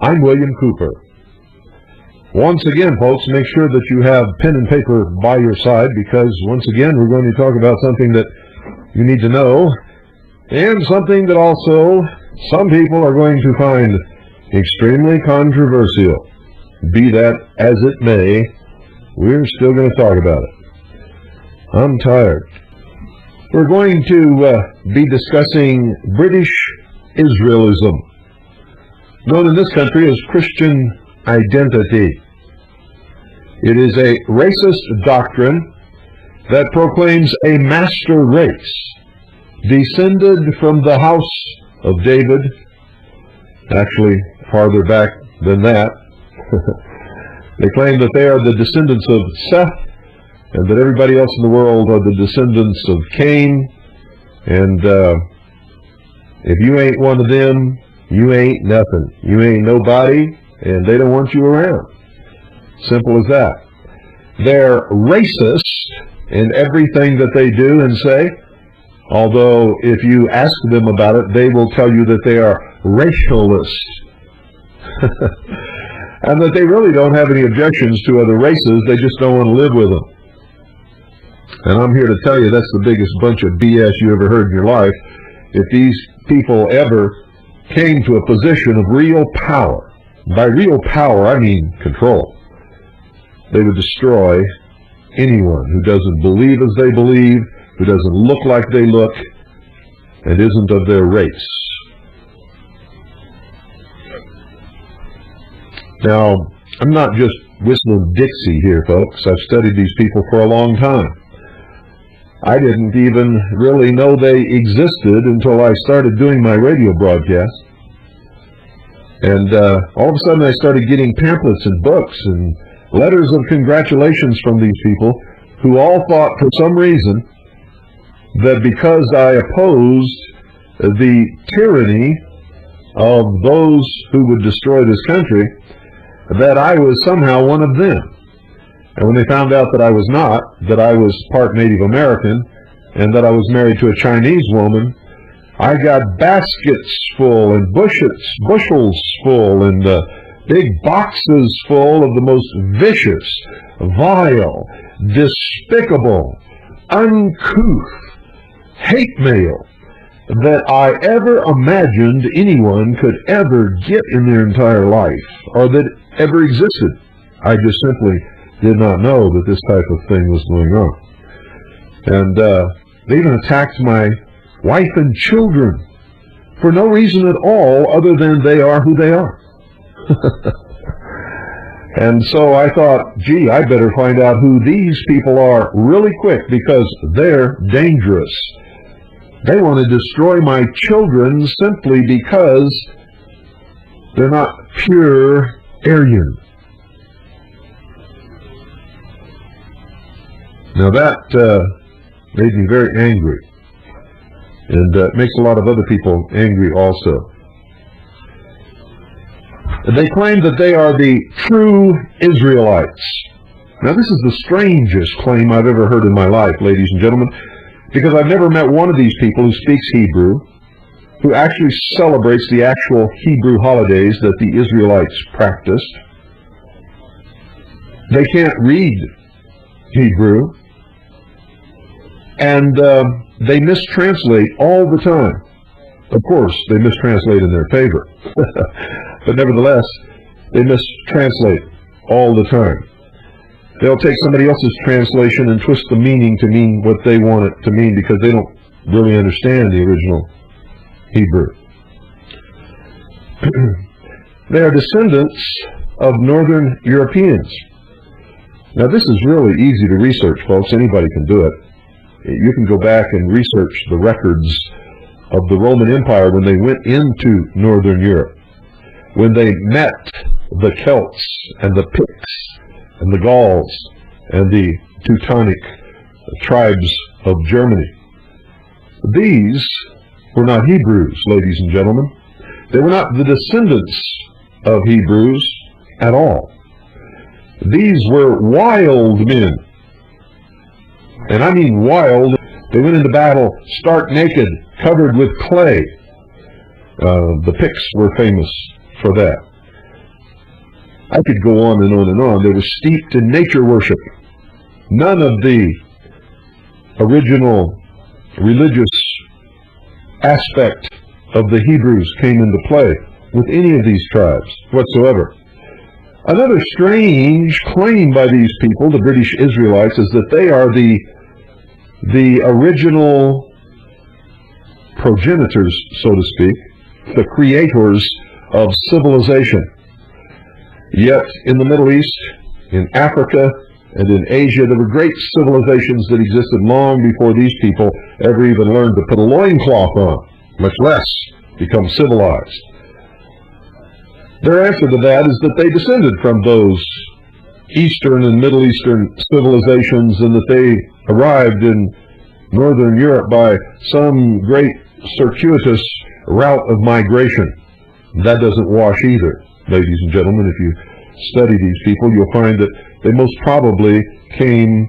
I'm William Cooper. Once again, folks, make sure that you have pen and paper by your side, because once again we're going to talk about something that you need to know, and something that also some people are going to find extremely controversial. Be that as it may, we're still going to talk about it. I'm tired. We're going to be discussing British Israelism, known in this country as Christian identity. It is a racist doctrine that proclaims a master race descended from the house of David, actually farther back than that. They claim that they are the descendants of Seth, and that everybody else in the world are the descendants of Cain, and if you ain't one of them, you ain't nothing. You ain't nobody, and they don't want you around. Simple as that. They're racist in everything that they do and say, although if you ask them about it, they will tell you that they are racialist. And that they really don't have any objections to other races, they just don't want to live with them. And I'm here to tell you that's the biggest bunch of BS you ever heard in your life. If these people ever came to a position of real power, by real power I mean control, they would destroy anyone who doesn't believe as they believe, who doesn't look like they look, and isn't of their race. Now, I'm not just whistling Dixie here, folks. I've studied these people for a long time. I didn't even really know they existed until I started doing my radio broadcast. And all of a sudden I started getting pamphlets and books and letters of congratulations from these people who all thought for some reason that because I opposed the tyranny of those who would destroy this country, that I was somehow one of them. And when they found out that I was not, that I was part Native American, and that I was married to a Chinese woman, I got baskets full and bushels full and big boxes full of the most vicious, vile, despicable, uncouth hate mail that I ever imagined anyone could ever get in their entire life, or that ever existed. I just simply did not know that this type of thing was going on. And they even attacked my wife and children for no reason at all other than they are who they are. And so I thought, gee, I better find out who these people are really quick, because they're dangerous. They want to destroy my children simply because they're not pure Aryan. Now that made me very angry, and makes a lot of other people angry also. They claim that they are the true Israelites. Now this is the strangest claim I've ever heard in my life, ladies and gentlemen, because I've never met one of these people who speaks Hebrew, who actually celebrates the actual Hebrew holidays that the Israelites practiced. They can't read Hebrew, and they mistranslate all the time. Of course, they mistranslate in their favor, but nevertheless, they mistranslate all the time. They'll take somebody else's translation and twist the meaning to mean what they want it to mean, because they don't really understand the original Hebrew. They are descendants of Northern Europeans. Now this is really easy to research, folks. Anybody can do it. You can go back and research the records of the Roman Empire when they went into Northern Europe, when they met the Celts and the Picts and the Gauls and the Teutonic tribes of Germany. These were not Hebrews, ladies and gentlemen. They were not the descendants of Hebrews at all. These were wild men. And I mean wild. They went into battle stark naked, covered with clay. The Picts were famous for that. I could go on and on and on. They were steeped in nature worship. None of the original religious aspect of the Hebrews came into play with any of these tribes whatsoever. Another strange claim by these people, the British Israelites, is that they are the original progenitors, so to speak, the creators of civilization. Yet in the Middle East, in Africa, and in Asia, there were great civilizations that existed long before these people ever even learned to put a loincloth on, much less become civilized. Their answer to that is that they descended from those Eastern and Middle Eastern civilizations, and that they arrived in Northern Europe by some great circuitous route of migration. That doesn't wash either, ladies and gentlemen. If you study these people, you'll find that they most probably came,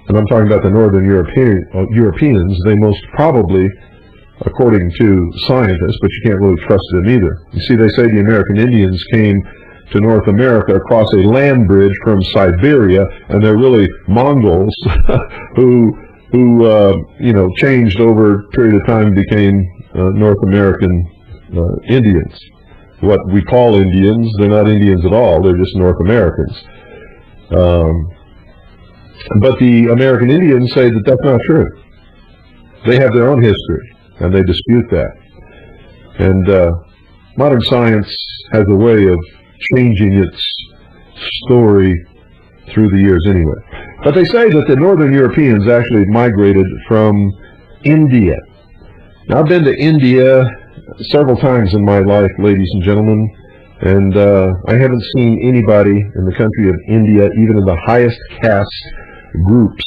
and I'm talking about the Northern Europeans, they most probably, according to scientists, but you can't really trust them either. You see, they say the American Indians came to North America across a land bridge from Siberia, and they're really Mongols who changed over a period of time and became North American Indians. What we call Indians, they're not Indians at all, they're just North Americans. But the American Indians say that that's not true. They have their own history, and they dispute that. And modern science has a way of changing its story through the years anyway. But they say that the Northern Europeans actually migrated from India. Now, I've been to India several times in my life, ladies and gentlemen, and I haven't seen anybody in the country of India, even in the highest caste groups,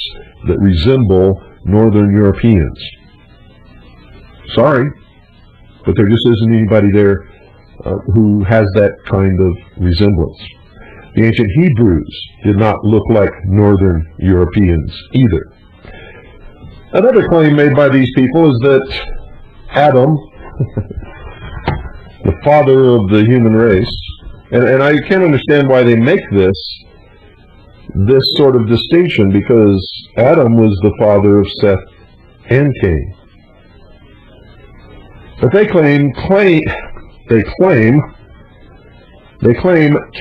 that resemble Northern Europeans. Sorry, but there just isn't anybody there who has that kind of resemblance. The ancient Hebrews did not look like Northern Europeans either. Another claim made by these people is that Adam, the father of the human race, and I can't understand why they make this sort of distinction, because Adam was the father of Seth and Cain. But they claim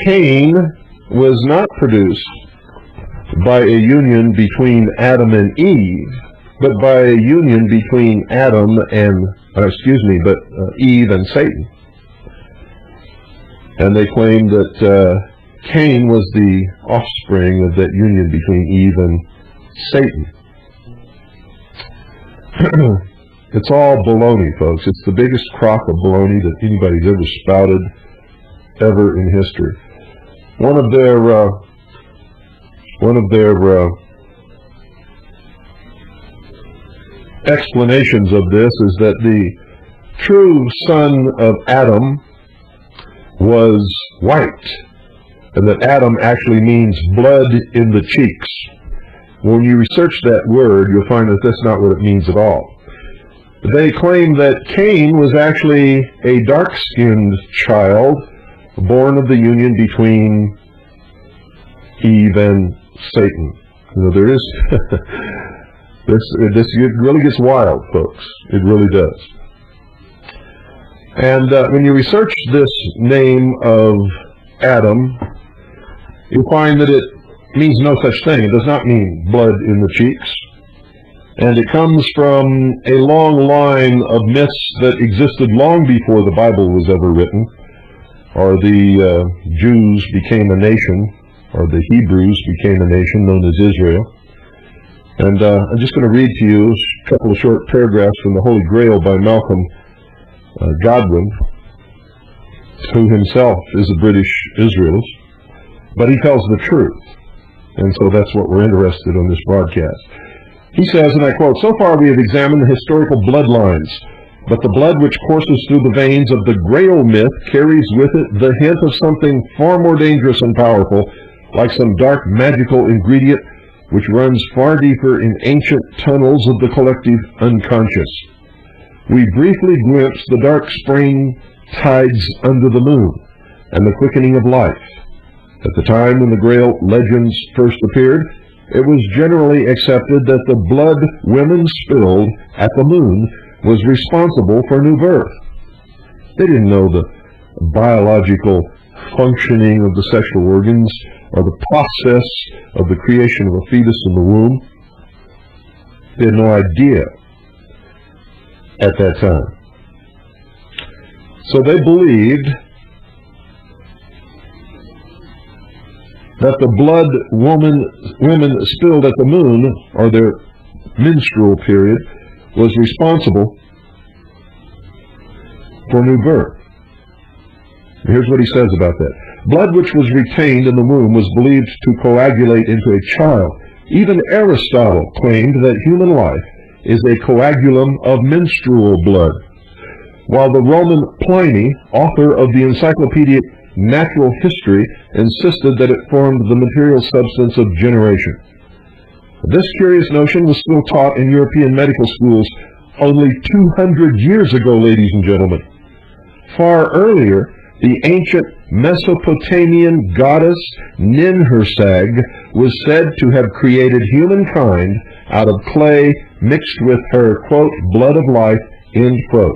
Cain was not produced by a union between Adam and Eve, but by a union between Eve and Satan. And they claim that Cain was the offspring of that union between Eve and Satan. It's all baloney, folks. It's the biggest crock of baloney that anybody's ever spouted ever in history. One of their explanations of this is that the true son of Adam was white, and that Adam actually means blood in the cheeks. When you research that word, you'll find that that's not what it means at all. They claim that Cain was actually a dark-skinned child born of the union between Eve and Satan. You know, there is this really gets wild, folks. It really does. And when you research this name of Adam, you find that it means no such thing. It does not mean blood in the cheeks. And it comes from a long line of myths that existed long before the Bible was ever written, or the Jews became a nation, or the Hebrews became a nation known as Israel. And I'm just going to read to you a couple of short paragraphs from the Holy Grail by Malcolm Godwin, who himself is a British Israelite, but he tells the truth. And so that's what we're interested in on this broadcast. He says, and I quote, "So far we have examined the historical bloodlines, but the blood which courses through the veins of the Grail myth carries with it the hint of something far more dangerous and powerful, like some dark magical ingredient which runs far deeper in ancient tunnels of the collective unconscious. We briefly glimpse the dark spring tides under the moon, and the quickening of life, At the time when the Grail legends first appeared, it was generally accepted that the blood women spilled at the moon was responsible for new birth. They didn't know the biological functioning of the sexual organs or the process of the creation of a fetus in the womb. They had no idea at that time. So they believed that the blood women spilled at the moon, or their menstrual period, was responsible for new birth. Here's what he says about that. Blood which was retained in the womb was believed to coagulate into a child. Even Aristotle claimed that human life is a coagulum of menstrual blood, while the Roman Pliny, author of the Encyclopedia Natural History, insisted that it formed the material substance of generation. This curious notion was still taught in European medical schools only 200 years ago, ladies and gentlemen. Far earlier, the ancient Mesopotamian goddess Ninhursag was said to have created humankind out of clay mixed with her, quote, blood of life, end quote.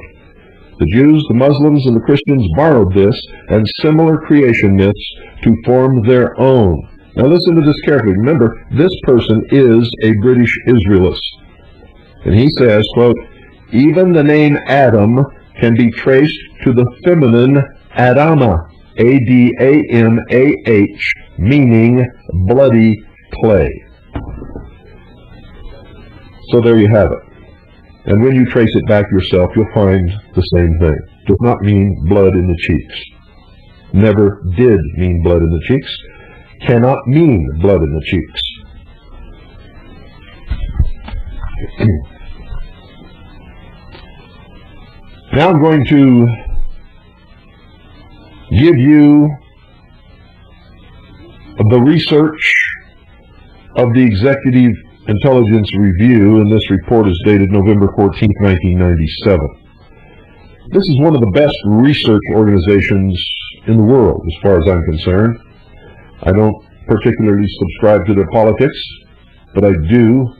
The Jews, the Muslims, and the Christians borrowed this and similar creation myths to form their own. Now listen to this carefully. Remember, this person is a British Israelist. And he says, quote, even the name Adam can be traced to the feminine Adamah, A-D-A-M-A-H, meaning bloody clay. So there you have it. And when you trace it back yourself, you'll find the same thing. It does not mean blood in the cheeks. Never did mean blood in the cheeks. Cannot mean blood in the cheeks. Now I'm going to give you the research of the Executive Intelligence Review, and this report is dated November 14, 1997. This is one of the best research organizations in the world, as far as I'm concerned. I don't particularly subscribe to their politics, but I do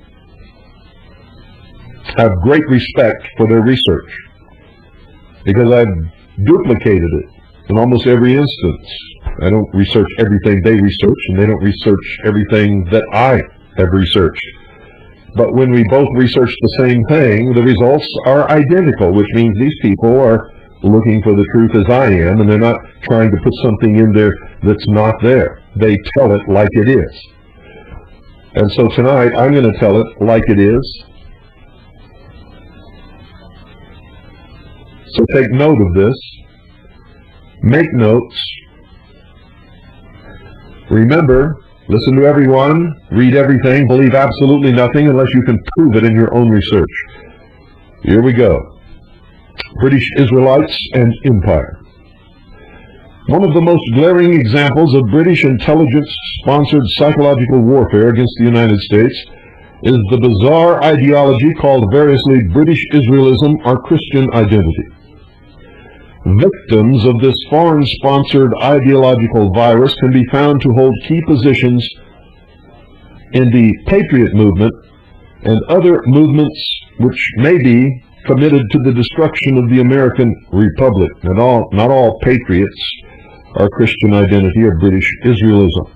have great respect for their research, because I've duplicated it in almost every instance. I don't research everything they research, and they don't research everything that I have researched. But when we both research the same thing, the results are identical, which means these people are looking for the truth as I am, and they're not trying to put something in there that's not there. They tell it like it is. And so tonight, I'm going to tell it like it is. So take note of this. Make notes. Remember, listen to everyone, read everything, believe absolutely nothing unless you can prove it in your own research. Here we go. British Israelites and Empire. One of the most glaring examples of British intelligence-sponsored psychological warfare against the United States is the bizarre ideology called variously British Israelism or Christian identity. Victims of this foreign-sponsored ideological virus can be found to hold key positions in the Patriot movement and other movements which may be committed to the destruction of the American Republic. Not all patriots are Christian identity or British Israelism.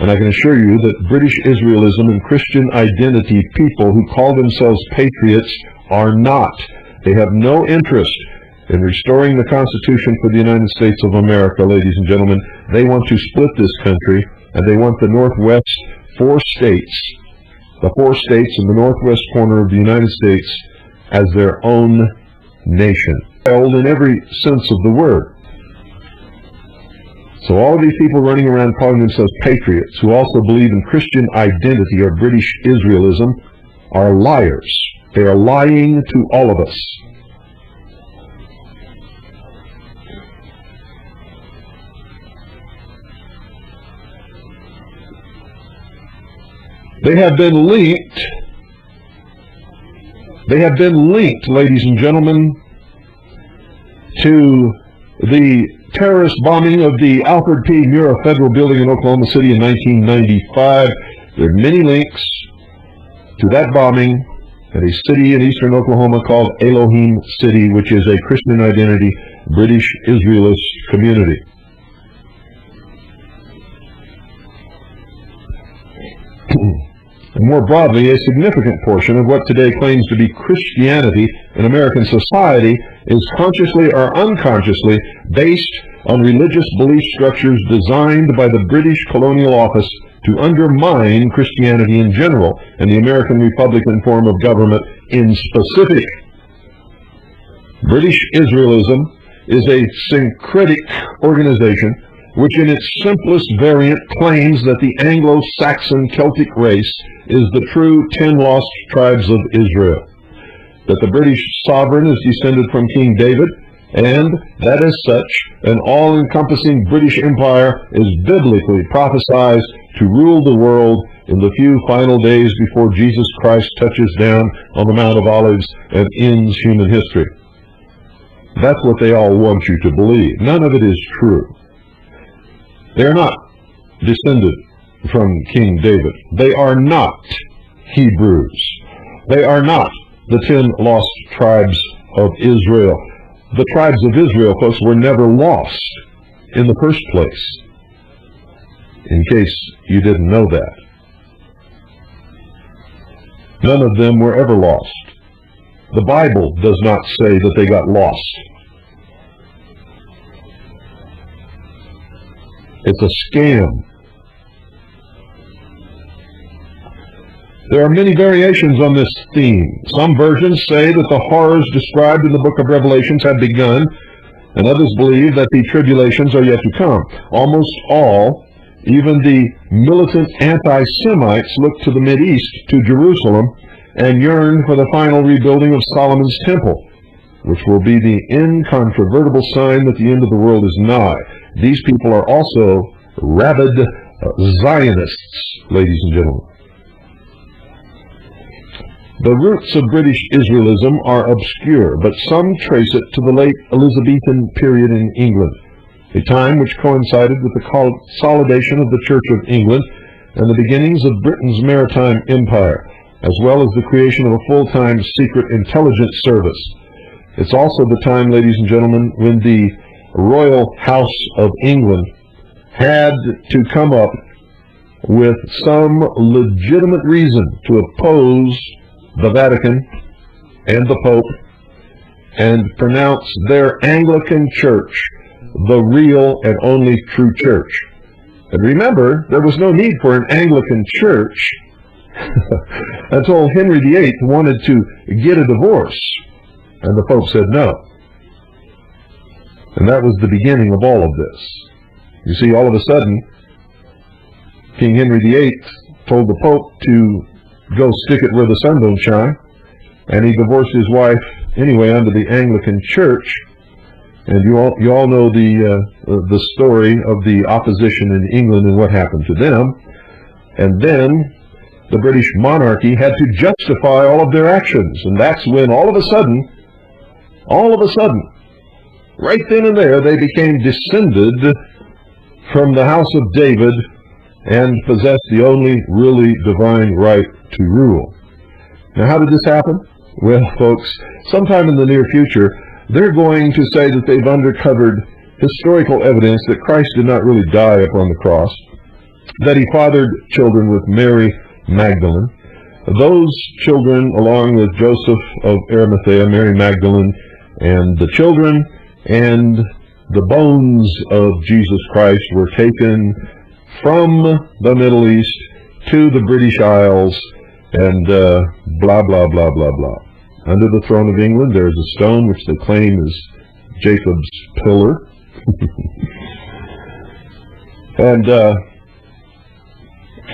And I can assure you that British Israelism and Christian identity people who call themselves patriots are not. They have no interest in restoring the Constitution for the United States of America, ladies and gentlemen. They want to split this country, and they want the Northwest the four states in the northwest corner of the United States as their own nation. In every sense of the word. So all of these people running around calling themselves patriots, who also believe in Christian identity or British Israelism, are liars. They are lying to all of us. They have been linked, ladies and gentlemen, to the terrorist bombing of the Alfred P. Murrah Federal Building in Oklahoma City in 1995. There are many links to that bombing at a city in eastern Oklahoma called Elohim City, which is a Christian identity British Israelist community. And more broadly, a significant portion of what today claims to be Christianity in American society is consciously or unconsciously based on religious belief structures designed by the British Colonial Office to undermine Christianity in general and the American Republican form of government in specific. British Israelism is a syncretic organization which in its simplest variant claims that the Anglo-Saxon Celtic race is the true 10 lost tribes of Israel, that the British sovereign is descended from King David, and that as such, an all-encompassing British Empire is biblically prophesied to rule the world in the few final days before Jesus Christ touches down on the Mount of Olives and ends human history. That's what they all want you to believe. None of it is true. They are not descended from King David. They are not Hebrews. They are not the 10 lost tribes of Israel. The tribes of Israel, folks, were never lost in the first place, in case you didn't know that. None of them were ever lost. The Bible does not say that they got lost. It's a scam. There are many variations on this theme. Some versions say that the horrors described in the book of Revelations have begun, and others believe that the tribulations are yet to come. Almost all, even the militant anti-Semites, look to the Mideast, to Jerusalem, and yearn for the final rebuilding of Solomon's temple, which will be the incontrovertible sign that the end of the world is nigh. These people are also rabid Zionists, ladies and gentlemen. The roots of British Israelism are obscure, but some trace it to the late Elizabethan period in England, a time which coincided with the consolidation of the Church of England and the beginnings of Britain's maritime empire, as well as the creation of a full-time secret intelligence service. It's also the time, ladies and gentlemen, when the Royal House of England had to come up with some legitimate reason to oppose the Vatican and the Pope and pronounce their Anglican Church the real and only true church. And remember, there was no need for an Anglican Church until Henry VIII wanted to get a divorce, and the Pope said no. And that was the beginning of all of this. You see, all of a sudden, King Henry VIII told the Pope to go stick it where the sun don't shine, and he divorced his wife anyway under the Anglican Church. And you all know the story of the opposition in England and what happened to them. And then the British monarchy had to justify all of their actions, and that's when all of a sudden, right then and there, they became descended from the house of David and possessed the only really divine right to rule. Now, how did this happen? Well, folks, sometime in the near future, they're going to say that they've uncovered historical evidence that Christ did not really die upon the cross, that he fathered children with Mary Magdalene. Those children, along with Joseph of Arimathea, Mary Magdalene, and the children and the bones of Jesus Christ were taken from the Middle East to the British Isles, and blah, blah, blah, blah, blah. Under the throne of England, there is a stone which they claim is Jacob's pillar. And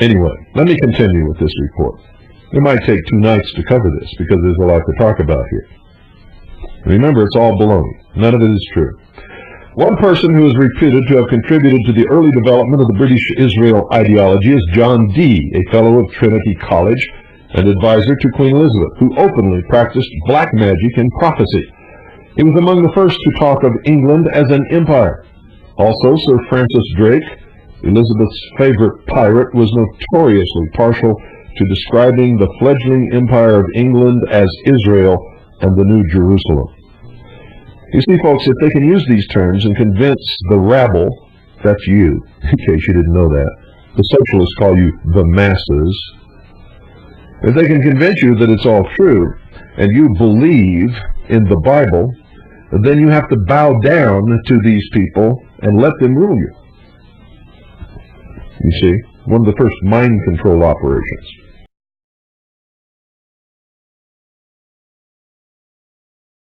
anyway, let me continue with this report. It might take 2 nights to cover this because there's a lot to talk about here. Remember, it's all baloney. None of it is true. One person who is reputed to have contributed to the early development of the British Israel ideology is John Dee, a fellow of Trinity College and advisor to Queen Elizabeth, who openly practiced black magic and prophecy. He was among the first to talk of England as an empire. Also, Sir Francis Drake, Elizabeth's favorite pirate, was notoriously partial to describing the fledgling empire of England as Israel and the New Jerusalem. You see, folks, if they can use these terms and convince the rabble, that's you, in case you didn't know that. The socialists call you the masses. If they can convince you that it's all true, and you believe in the Bible, then you have to bow down to these people and let them rule you. You see, one of the first mind control operations.